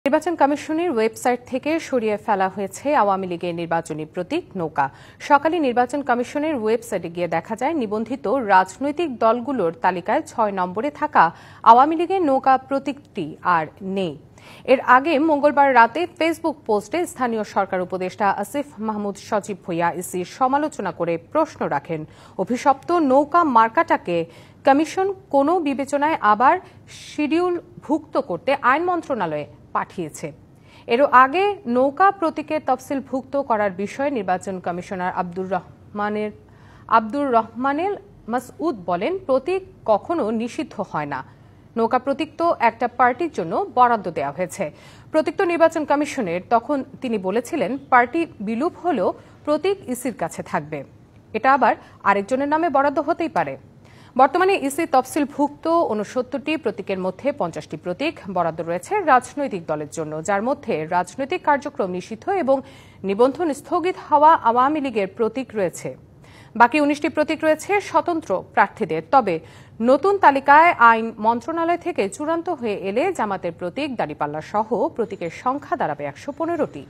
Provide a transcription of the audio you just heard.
নির্বাচন কমিশনের ওয়েবসাইট থেকে সরিয়ে ফেলা হয়েছে আওয়ামী লীগের নির্বাচনী প্রতীক নৌকা। সকালে নির্বাচন কমিশনের ওয়েবসাইটে গিয়ে দেখা যায় নিবন্ধিত রাজনৈতিক দলগুলোর তালিকায় ৬ নম্বরে থাকা আওয়ামী লীগের নৌকা প্রতীকটি আর নেই। এর আগে মঙ্গলবার রাতে ফেসবুক পোস্টে স্থানীয় সরকার উপদেষ্টা আসিফ মাহমুদ সজীব ভুঁইয়া ইসির সমালোচনা করে প্রশ্ন রাখেন, অভিশপ্ত নৌকা মার্কাটাকে কমিশন কোনো বিবেচনায় আবার শিডিউলভুক্ত করতে আইন মন্ত্রণালয়ে পাঠিয়েছে। এর আগে নৌকা প্রতীকের তফসিলভুক্ত করার বিষয়ে নির্বাচন কমিশনার আব্দুর রহমানের মাসউদ বলেন, প্রতীক কখনো নিষিদ্ধ হয় না। নৌকা প্রতীক তো একটা পার্টির জন্য বরাদ্দ দেওয়া হয়েছে। প্রতীক তো নির্বাচন কমিশনের। তখন তিনি বলেছিলেন, পার্টি বিলুপ হলেও প্রতীক ইসির কাছে থাকবে। এটা আবার আরেকজনের নামে বরাদ্দ হতেই পারে। বর্তমানে ইসি তফসিলভুক্ত ৬৯টি প্রতীকের মধ্যে ৫০টি প্রতীক বরাদ্দ রয়েছে রাজনৈতিক দলের জন্য, যার মধ্যে রাজনৈতিক কার্যক্রম নিষিদ্ধ এবং নিবন্ধন স্থগিত হওয়া আওয়ামী লীগের প্রতীক রয়েছে। বাকি ১৯টি প্রতীক রয়েছে স্বতন্ত্র প্রার্থীদের। তবে নতুন তালিকায় আইন মন্ত্রণালয় থেকে চূড়ান্ত হয়ে এলে জামাতের প্রতীক, দাঁড়িপাল্লা সহ প্রতীকের সংখ্যা দাঁড়াবে ১১৫টি।